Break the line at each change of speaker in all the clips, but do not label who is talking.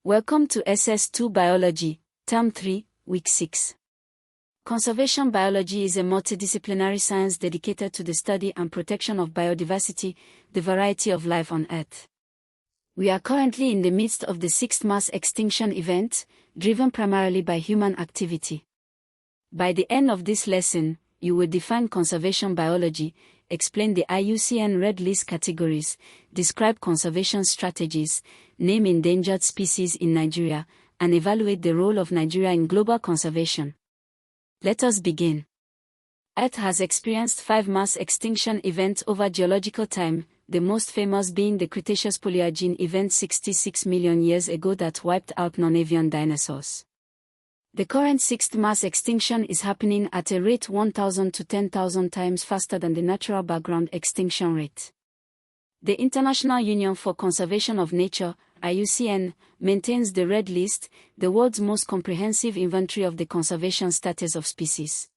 Welcome to SS2 Biology, Term 3, Week 6. Conservation biology is a multidisciplinary science dedicated to the study and protection of biodiversity, the variety of life on Earth. We are currently in the midst of the sixth mass extinction event, driven primarily by human activity. By the end of this lesson, you will define conservation biology, explain the IUCN Red List categories, describe conservation strategies, name endangered species in Nigeria, and evaluate the role of Nigeria in global conservation. Let us begin. Earth has experienced 5 mass extinction events over geological time, the most famous being the Cretaceous Paleogene event 66 million years ago that wiped out non-avian dinosaurs. The current sixth mass extinction is happening at a rate 1,000 to 10,000 times faster than the natural background extinction rate. The International Union for Conservation of Nature, IUCN, maintains the Red List, the world's most comprehensive inventory of the conservation status of species.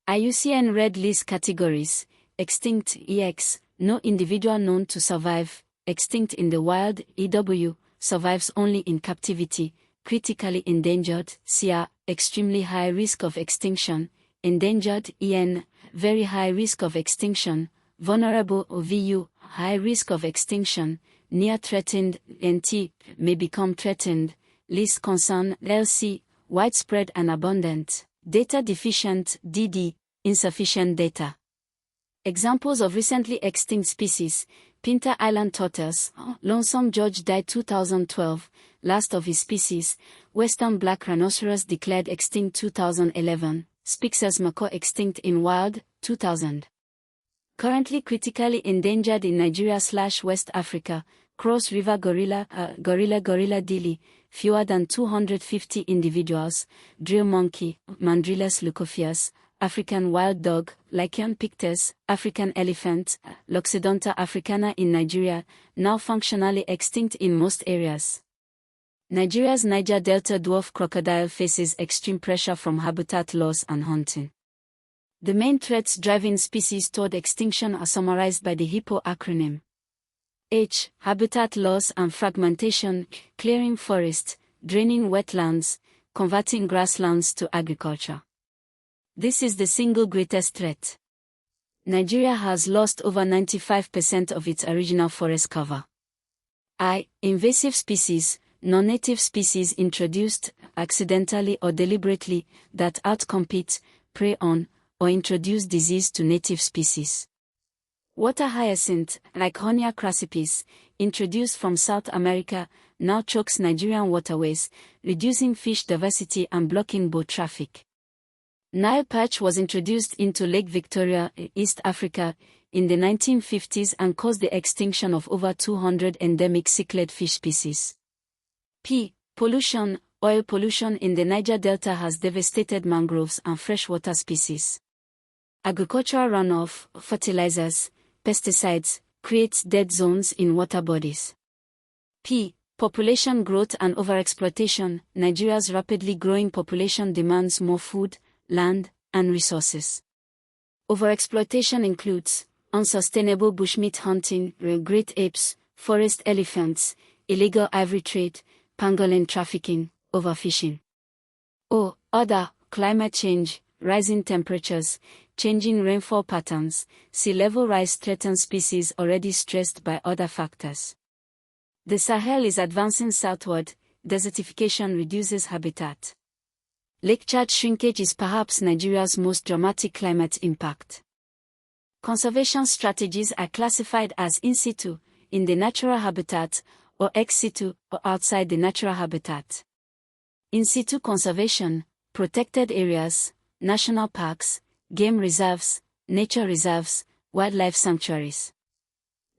IUCN Red List categories: extinct (EX), no individual known to survive; extinct in the wild (EW), survives only in captivity; critically endangered (CR), extremely high risk of extinction; endangered (EN), very high risk of extinction; vulnerable (VU), high risk of extinction; near threatened (NT), may become threatened; least concern (LC), widespread and abundant; data deficient (DD), insufficient data. Examples of recently extinct species: Pinta Island tortoise, Lonesome George died 2012, last of his species; Western black rhinoceros declared extinct 2011, Spix's macaw extinct in wild, 2000. Currently critically endangered in Nigeria/West Africa: Cross River gorilla, Gorilla dili, fewer than 250 individuals; drill monkey, Mandrillus leucophaeus; African wild dog, Lycaon pictus; African elephant, Loxodonta africana in Nigeria, now functionally extinct in most areas. Nigeria's Niger Delta dwarf crocodile faces extreme pressure from habitat loss and hunting. The main threats driving species toward extinction are summarized by the HIPPO acronym. H. Habitat loss and fragmentation, clearing forest, draining wetlands, converting grasslands to agriculture. This is the single greatest threat. Nigeria has lost over 95% of its original forest cover. I. Invasive species, non-native species introduced, accidentally or deliberately, that outcompete, prey on, or introduce disease to native species. Water hyacinth, Lycaonia crassipes, introduced from South America, now chokes Nigerian waterways, reducing fish diversity and blocking boat traffic. Nile perch was introduced into Lake Victoria, East Africa, in the 1950s and caused the extinction of over 200 endemic cichlid fish species. P. Pollution, oil pollution in the Niger Delta has devastated mangroves and freshwater species. Agricultural runoff, fertilizers, pesticides, creates dead zones in water bodies. P. Population growth and overexploitation, Nigeria's rapidly growing population demands more food, land, and resources. Overexploitation includes unsustainable bushmeat hunting, great apes, forest elephants, illegal ivory trade, pangolin trafficking, overfishing. O. Other, climate change, rising temperatures, changing rainfall patterns, sea level rise threatens species already stressed by other factors. The Sahel is advancing southward, desertification reduces habitat. Lake Chad shrinkage is perhaps Nigeria's most dramatic climate impact. Conservation strategies are classified as in situ, in the natural habitat, or ex situ, or outside the natural habitat. In situ conservation, protected areas, national parks, game reserves, nature reserves, wildlife sanctuaries.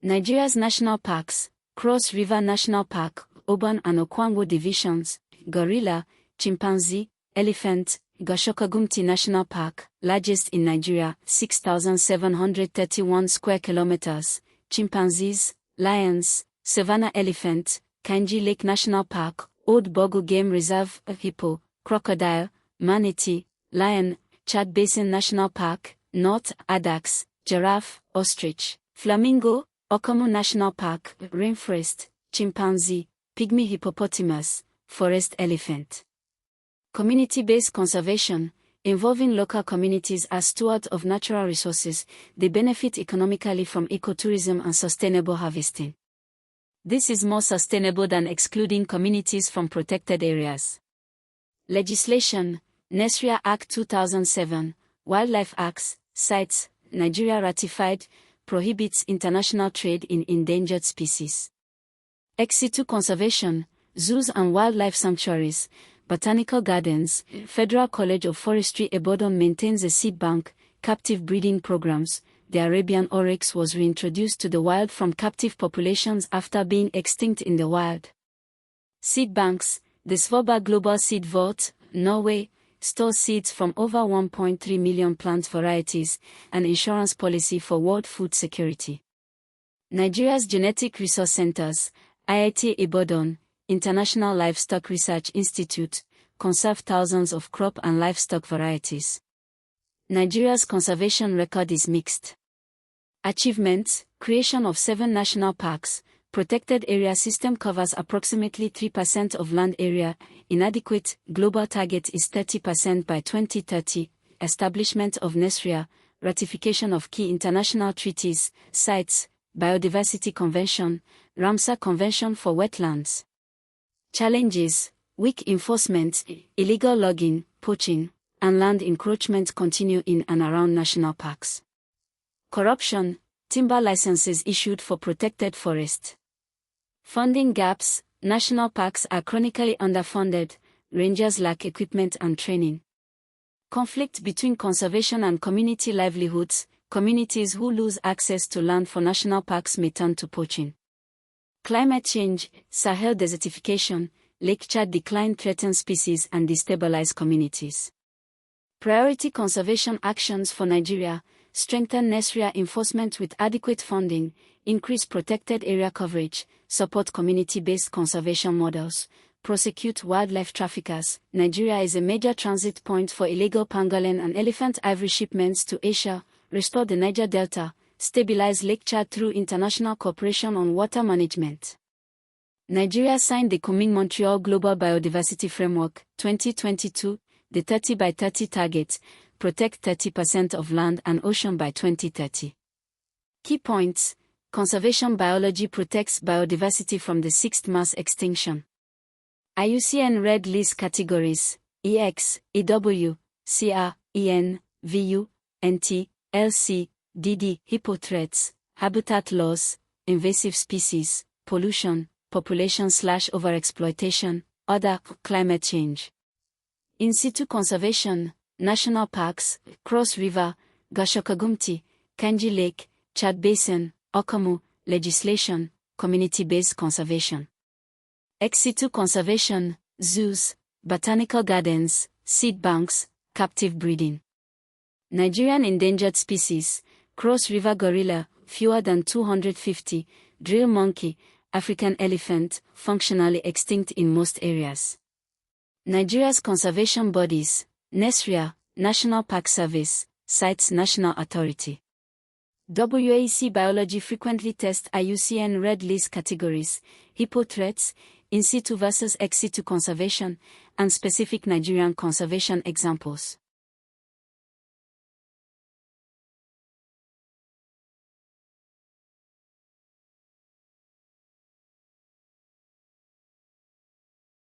Nigeria's national parks: Cross River National Park, Oban and Okwango divisions; gorilla, chimpanzee, elephant, Gashokagumti National Park, largest in Nigeria, 6,731 square kilometers; chimpanzees, lions, savanna elephant; Kainji Lake National Park, Old Bogu Game Reserve; hippo, crocodile, manatee, lion; Chad Basin National Park, North, Addax, giraffe, ostrich; flamingo, Okomu National Park, rainforest, chimpanzee, pygmy hippopotamus, forest elephant. Community-based conservation, involving local communities as stewards of natural resources, they benefit economically from ecotourism and sustainable harvesting. This is more sustainable than excluding communities from protected areas. Legislation, NESRIA Act 2007, Wildlife Acts, CITES, Nigeria ratified, prohibits international trade in endangered species. Ex situ conservation, zoos and wildlife sanctuaries, botanical gardens, Federal College of Forestry Ibadan maintains a seed bank, captive breeding programs. The Arabian oryx was reintroduced to the wild from captive populations after being extinct in the wild. Seed banks, the Svalbard Global Seed Vault, Norway, stores seeds from over 1.3 million plant varieties, an insurance policy for world food security. Nigeria's Genetic Resource Centers, IIT Ibadan, International Livestock Research Institute, conserve thousands of crop and livestock varieties. Nigeria's conservation record is mixed. Achievements: creation of 7 national parks, protected area system covers approximately 3% of land area, inadequate, global target is 30% by 2030, establishment of NESRIA, ratification of key international treaties, CITES, Biodiversity Convention, Ramsar Convention for wetlands. Challenges: weak enforcement, illegal logging, poaching, and land encroachment continue in and around national parks. Corruption, timber licenses issued for protected forest. Funding gaps, national parks are chronically underfunded, rangers lack equipment and training. Conflict between conservation and community livelihoods, communities who lose access to land for national parks may turn to poaching. Climate change, Sahel desertification, Lake Chad decline threaten species and destabilize communities. Priority conservation actions for Nigeria: strengthen NESRIA enforcement with adequate funding, increase protected area coverage, support community-based conservation models, prosecute wildlife traffickers. Nigeria is a major transit point for illegal pangolin and elephant ivory shipments to Asia, restore the Niger Delta, stabilize Lake Chad through international cooperation on water management. Nigeria signed the Kunming-Montreal Global Biodiversity Framework, 2022, the 30 by 30 target, protect 30% of land and ocean by 2030. Key points: conservation biology protects biodiversity from the 6th mass extinction. IUCN Red List categories: EX, EW, CR, EN, VU, NT, LC, DD, hippo threats, habitat loss, invasive species, pollution, population/overexploitation, other, climate change. In situ conservation, national parks, Cross River, Gashokagumti, Kanji Lake, Chad Basin, Okamu, legislation, community-based conservation. Ex situ conservation, zoos, botanical gardens, seed banks, captive breeding. Nigerian endangered species, Cross River gorilla, fewer than 250, drill monkey, African elephant, functionally extinct in most areas. Nigeria's conservation bodies, NESRIA, National Park Service, CITES National Authority. WAEC Biology frequently test IUCN Red List categories, hippo threats, in situ versus ex situ conservation, and specific Nigerian conservation examples.